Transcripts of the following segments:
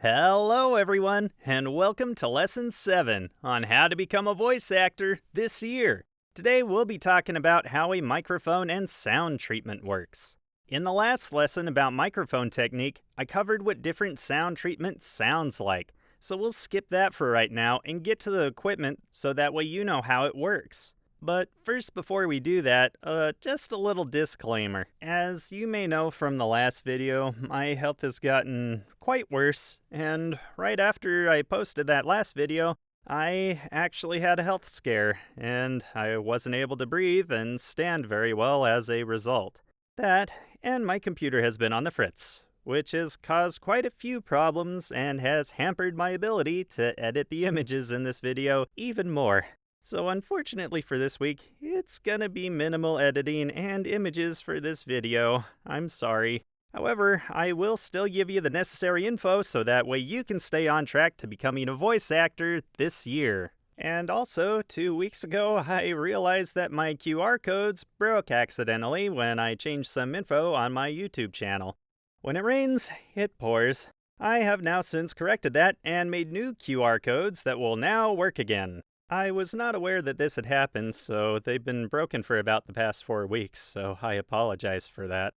Hello, everyone, and welcome to Lesson 7 on how to become a voice actor this year. Today, we'll be talking about how a microphone and sound treatment works. In the last lesson about microphone technique, I covered what different sound treatment sounds like, so we'll skip that for right now and get to the equipment so that way you know how it works. But first, before we do that, just a little disclaimer. As you may know from the last video, my health has gotten quite worse, and right after I posted that last video, I actually had a health scare, and I wasn't able to breathe and stand very well as a result. That, and my computer has been on the fritz, which has caused quite a few problems and has hampered my ability to edit the images in this video even more. So unfortunately for this week, it's gonna be minimal editing and images for this video. I'm sorry. However, I will still give you the necessary info so that way you can stay on track to becoming a voice actor this year. And also, 2 weeks ago, I realized that my QR codes broke accidentally when I changed some info on my YouTube channel. When it rains, it pours. I have now since corrected that and made new QR codes that will now work again. I was not aware that this had happened, so they've been broken for about the past 4 weeks, so I apologize for that.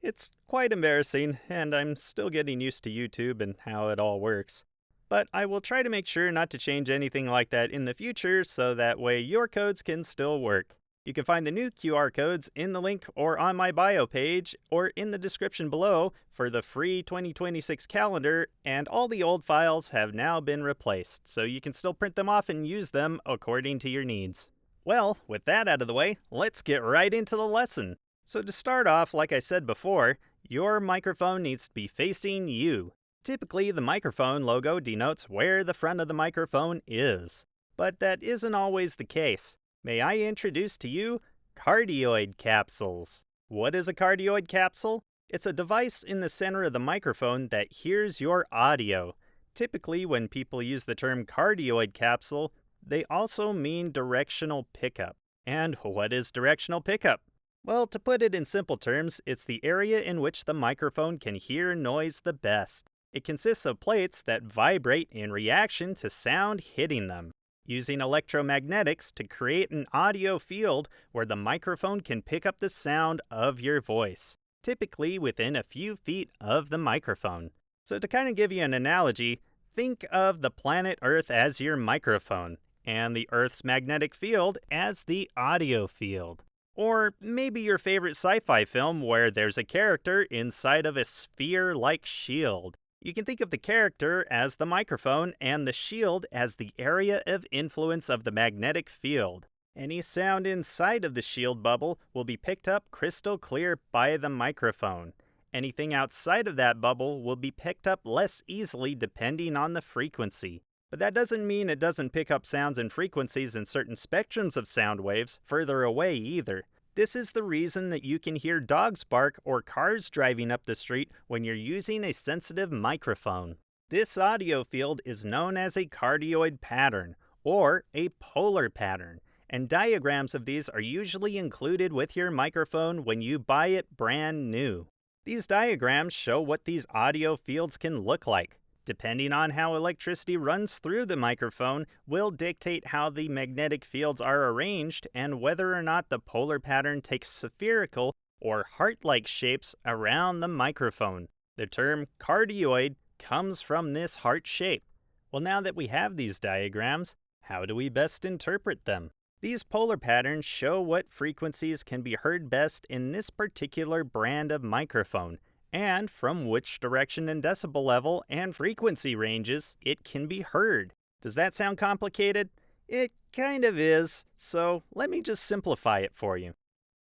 It's quite embarrassing, and I'm still getting used to YouTube and how it all works. But I will try to make sure not to change anything like that in the future, so that way your codes can still work. You can find the new QR codes in the link or on my bio page or in the description below for the free 2026 calendar, and all the old files have now been replaced, so you can still print them off and use them according to your needs. Well, with that out of the way, let's get right into the lesson. So to start off, like I said before, your microphone needs to be facing you. Typically, the microphone logo denotes where the front of the microphone is, but that isn't always the case. May I introduce to you Cardioid Capsules. What is a cardioid capsule? It's a device in the center of the microphone that hears your audio. Typically, when people use the term cardioid capsule, they also mean directional pickup. And what is directional pickup? Well, to put it in simple terms, it's the area in which the microphone can hear noise the best. It consists of plates that vibrate in reaction to sound hitting them, using electromagnetics to create an audio field where the microphone can pick up the sound of your voice, typically within a few feet of the microphone. So to kind of give you an analogy, think of the planet Earth as your microphone, and the Earth's magnetic field as the audio field. Or maybe your favorite sci-fi film where there's a character inside of a sphere-like shield. You can think of the character as the microphone and the shield as the area of influence of the magnetic field. Any sound inside of the shield bubble will be picked up crystal clear by the microphone. Anything outside of that bubble will be picked up less easily depending on the frequency. But that doesn't mean it doesn't pick up sounds and frequencies in certain spectrums of sound waves further away either. This is the reason that you can hear dogs bark or cars driving up the street when you're using a sensitive microphone. This audio field is known as a cardioid pattern or a polar pattern, and diagrams of these are usually included with your microphone when you buy it brand new. These diagrams show what these audio fields can look like. Depending on how electricity runs through the microphone will dictate how the magnetic fields are arranged and whether or not the polar pattern takes spherical or heart-like shapes around the microphone. The term cardioid comes from this heart shape. Well, now that we have these diagrams, how do we best interpret them? These polar patterns show what frequencies can be heard best in this particular brand of microphone, and from which direction and decibel level and frequency ranges it can be heard. Does that sound complicated? It kind of is, so let me just simplify it for you.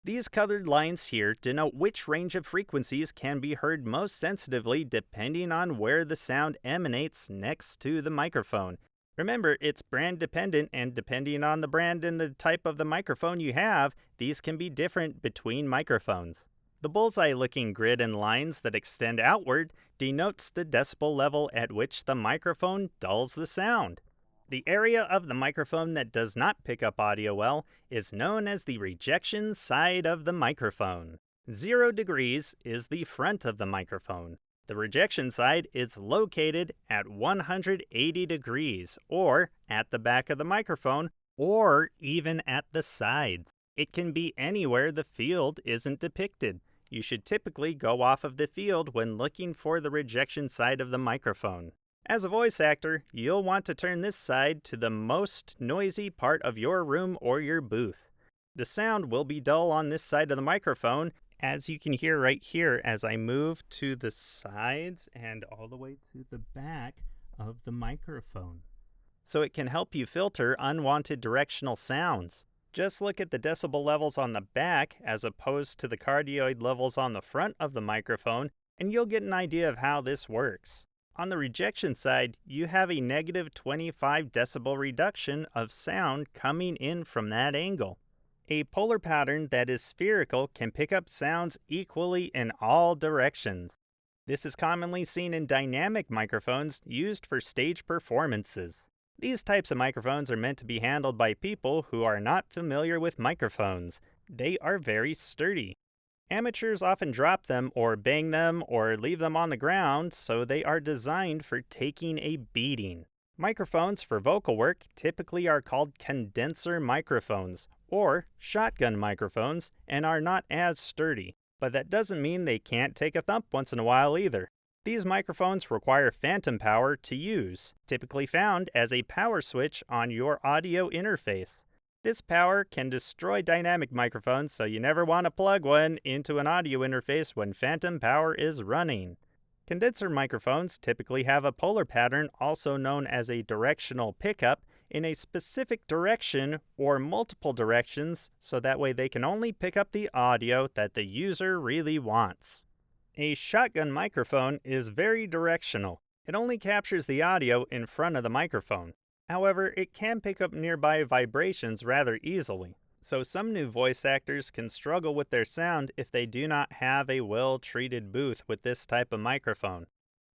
These colored lines here denote which range of frequencies can be heard most sensitively depending on where the sound emanates next to the microphone. Remember, it's brand dependent, and depending on the brand and the type of the microphone you have, these can be different between microphones. The bullseye-looking grid and lines that extend outward denotes the decibel level at which the microphone dulls the sound. The area of the microphone that does not pick up audio well is known as the rejection side of the microphone. 0 degrees is the front of the microphone. The rejection side is located at 180 degrees, or at the back of the microphone, or even at the sides. It can be anywhere the field isn't depicted. You should typically go off of the field when looking for the rejection side of the microphone. As a voice actor, you'll want to turn this side to the most noisy part of your room or your booth. The sound will be dull on this side of the microphone, as you can hear right here as I move to the sides and all the way to the back of the microphone. So it can help you filter unwanted directional sounds. Just look at the decibel levels on the back as opposed to the cardioid levels on the front of the microphone, and you'll get an idea of how this works. On the rejection side, you have a negative 25 decibel reduction of sound coming in from that angle. A polar pattern that is spherical can pick up sounds equally in all directions. This is commonly seen in dynamic microphones used for stage performances. These types of microphones are meant to be handled by people who are not familiar with microphones. They are very sturdy. Amateurs often drop them or bang them or leave them on the ground, so they are designed for taking a beating. Microphones for vocal work typically are called condenser microphones or shotgun microphones and are not as sturdy, but that doesn't mean they can't take a thump once in a while either. These microphones require phantom power to use, typically found as a power switch on your audio interface. This power can destroy dynamic microphones, so you never want to plug one into an audio interface when phantom power is running. Condenser microphones typically have a polar pattern, also known as a directional pickup, in a specific direction or multiple directions, so that way they can only pick up the audio that the user really wants. A shotgun microphone is very directional. It only captures the audio in front of the microphone. However, it can pick up nearby vibrations rather easily. So some new voice actors can struggle with their sound if they do not have a well-treated booth with this type of microphone.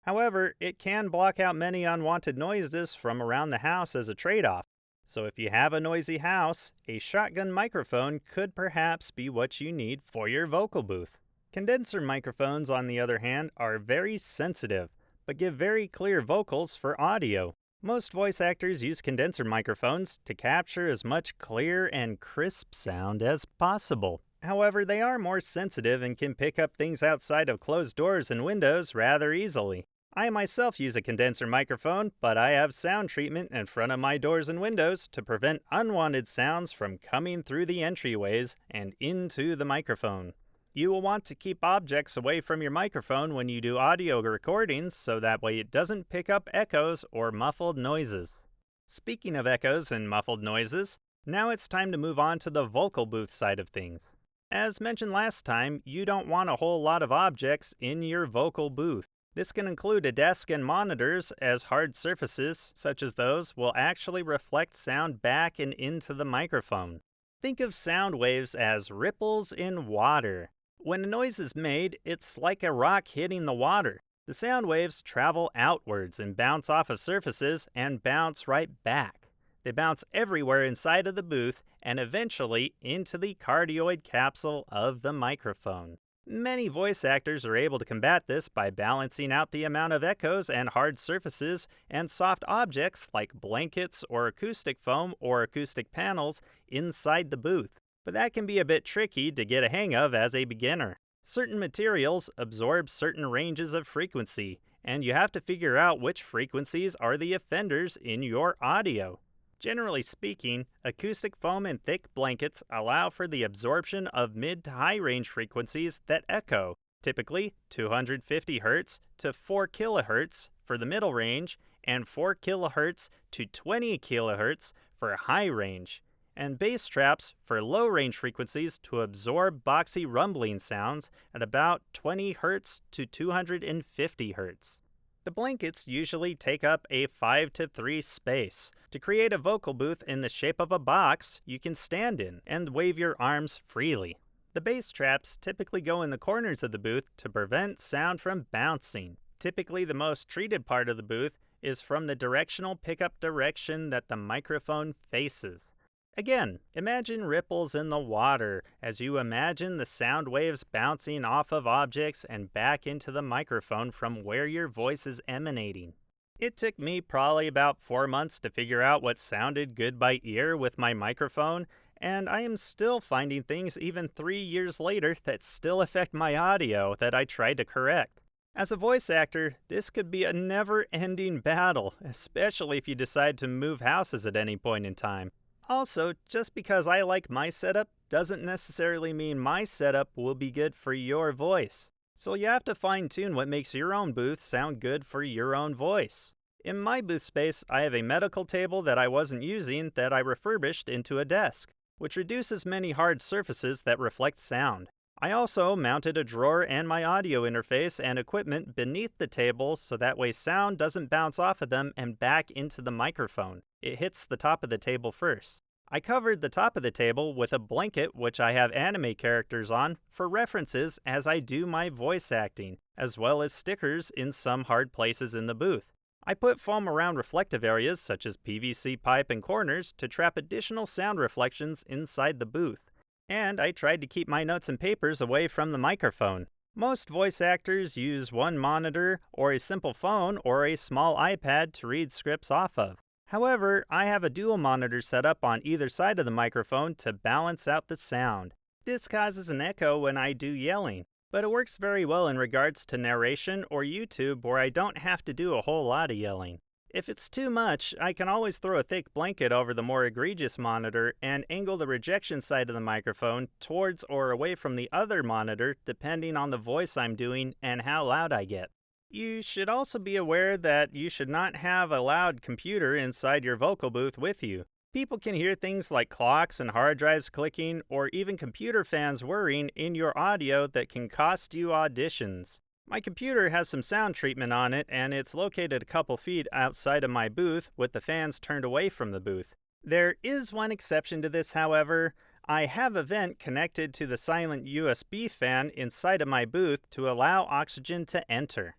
However, it can block out many unwanted noises from around the house as a trade-off. So if you have a noisy house, a shotgun microphone could perhaps be what you need for your vocal booth. Condenser microphones, on the other hand, are very sensitive, but give very clear vocals for audio. Most voice actors use condenser microphones to capture as much clear and crisp sound as possible. However, they are more sensitive and can pick up things outside of closed doors and windows rather easily. I myself use a condenser microphone, but I have sound treatment in front of my doors and windows to prevent unwanted sounds from coming through the entryways and into the microphone. You will want to keep objects away from your microphone when you do audio recordings, so that way it doesn't pick up echoes or muffled noises. Speaking of echoes and muffled noises, now it's time to move on to the vocal booth side of things. As mentioned last time, you don't want a whole lot of objects in your vocal booth. This can include a desk and monitors, as hard surfaces, such as those, will actually reflect sound back and into the microphone. Think of sound waves as ripples in water. When a noise is made, it's like a rock hitting the water. The sound waves travel outwards and bounce off of surfaces and bounce right back. They bounce everywhere inside of the booth and eventually into the cardioid capsule of the microphone. Many voice actors are able to combat this by balancing out the amount of echoes and hard surfaces and soft objects like blankets or acoustic foam or acoustic panels inside the booth. But that can be a bit tricky to get a hang of as a beginner. Certain materials absorb certain ranges of frequency, and you have to figure out which frequencies are the offenders in your audio. Generally speaking, acoustic foam and thick blankets allow for the absorption of mid to high range frequencies that echo, typically 250 Hz to 4 kHz for the middle range and 4 kHz to 20 kHz for high range, and bass traps for low range frequencies to absorb boxy rumbling sounds at about 20 Hz to 250 Hz. The blankets usually take up a 5:3 space. To create a vocal booth in the shape of a box you can stand in and wave your arms freely. The bass traps typically go in the corners of the booth to prevent sound from bouncing. Typically the most treated part of the booth is from the directional pickup direction that the microphone faces. Again, imagine ripples in the water as you imagine the sound waves bouncing off of objects and back into the microphone from where your voice is emanating. It took me probably about 4 months to figure out what sounded good by ear with my microphone, and I am still finding things even 3 years later that still affect my audio that I tried to correct. As a voice actor, this could be a never-ending battle, especially if you decide to move houses at any point in time. Also, just because I like my setup doesn't necessarily mean my setup will be good for your voice. So you have to fine-tune what makes your own booth sound good for your own voice. In my booth space, I have a medical table that I wasn't using that I refurbished into a desk, which reduces many hard surfaces that reflect sound. I also mounted a drawer and my audio interface and equipment beneath the table so that way sound doesn't bounce off of them and back into the microphone. It hits the top of the table first. I covered the top of the table with a blanket which I have anime characters on for references as I do my voice acting, as well as stickers in some hard places in the booth. I put foam around reflective areas such as PVC pipe and corners to trap additional sound reflections inside the booth. And I tried to keep my notes and papers away from the microphone. Most voice actors use one monitor or a simple phone or a small iPad to read scripts off of. However, I have a dual monitor set up on either side of the microphone to balance out the sound. This causes an echo when I do yelling, but it works very well in regards to narration or YouTube where I don't have to do a whole lot of yelling. If it's too much, I can always throw a thick blanket over the more egregious monitor and angle the rejection side of the microphone towards or away from the other monitor depending on the voice I'm doing and how loud I get. You should also be aware that you should not have a loud computer inside your vocal booth with you. People can hear things like clocks and hard drives clicking or even computer fans whirring in your audio that can cost you auditions. My computer has some sound treatment on it and it's located a couple feet outside of my booth with the fans turned away from the booth. There is one exception to this, however. I have a vent connected to the silent USB fan inside of my booth to allow oxygen to enter.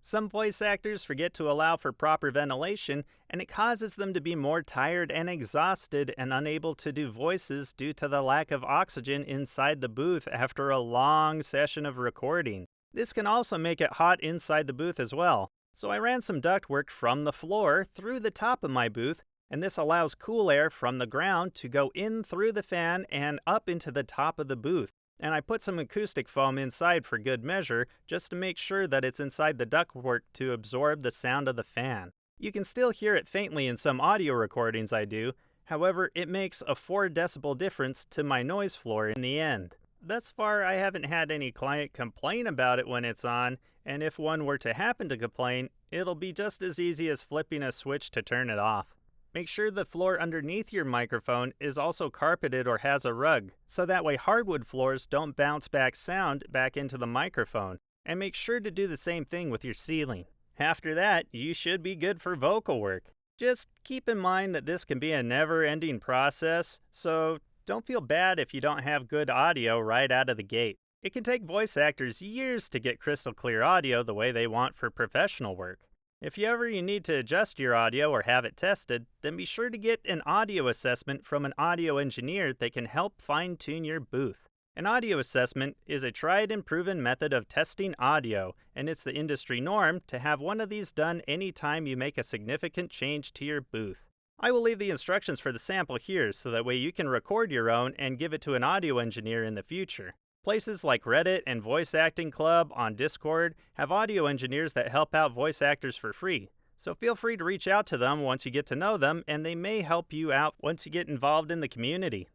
Some voice actors forget to allow for proper ventilation, and it causes them to be more tired and exhausted and unable to do voices due to the lack of oxygen inside the booth after a long session of recording. This can also make it hot inside the booth as well. So I ran some ductwork from the floor through the top of my booth, and this allows cool air from the ground to go in through the fan and up into the top of the booth. And I put some acoustic foam inside for good measure, just to make sure that it's inside the ductwork to absorb the sound of the fan. You can still hear it faintly in some audio recordings I do, however, it makes a 4 decibel difference to my noise floor in the end. Thus far, I haven't had any client complain about it when it's on, and if one were to happen to complain, it'll be just as easy as flipping a switch to turn it off. Make sure the floor underneath your microphone is also carpeted or has a rug, so that way hardwood floors don't bounce back sound back into the microphone. And make sure to do the same thing with your ceiling. After that, you should be good for vocal work. Just keep in mind that this can be a never-ending process, so don't feel bad if you don't have good audio right out of the gate. It can take voice actors years to get crystal clear audio the way they want for professional work. If you need to adjust your audio or have it tested, then be sure to get an audio assessment from an audio engineer that can help fine-tune your booth. An audio assessment is a tried and proven method of testing audio, and it's the industry norm to have one of these done anytime you make a significant change to your booth. I will leave the instructions for the sample here so that way you can record your own and give it to an audio engineer in the future. Places like Reddit and Voice Acting Club on Discord have audio engineers that help out voice actors for free. So feel free to reach out to them once you get to know them, and they may help you out once you get involved in the community.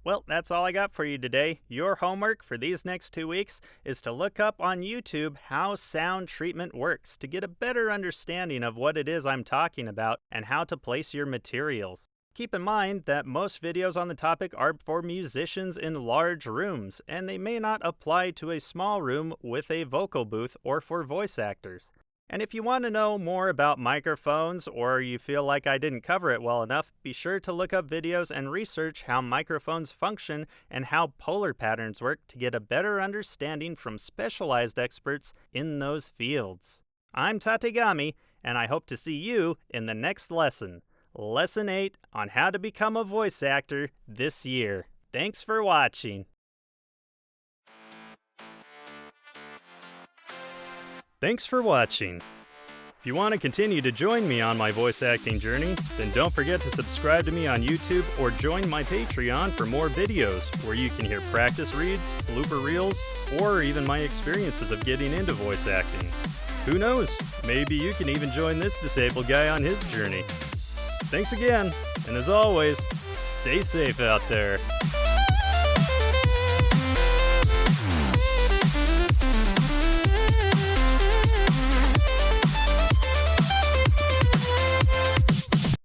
Well, that's all I got for you today. Your homework for these next 2 weeks is to look up on YouTube how sound treatment works to get a better understanding of what it is I'm talking about and how to place your materials. Keep in mind that most videos on the topic are for musicians in large rooms, and they may not apply to a small room with a vocal booth or for voice actors. And if you want to know more about microphones or you feel like I didn't cover it well enough, be sure to look up videos and research how microphones function and how polar patterns work to get a better understanding from specialized experts in those fields. I'm Tategami, and I hope to see you in the next lesson. Lesson 8 on how to become a voice actor this year. Thanks for watching. Thanks for watching. If you want to continue to join me on my voice acting journey, then don't forget to subscribe to me on YouTube or join my Patreon for more videos where you can hear practice reads, blooper reels, or even my experiences of getting into voice acting. Who knows, maybe you can even join this disabled guy on his journey. Thanks again, and as always, stay safe out there.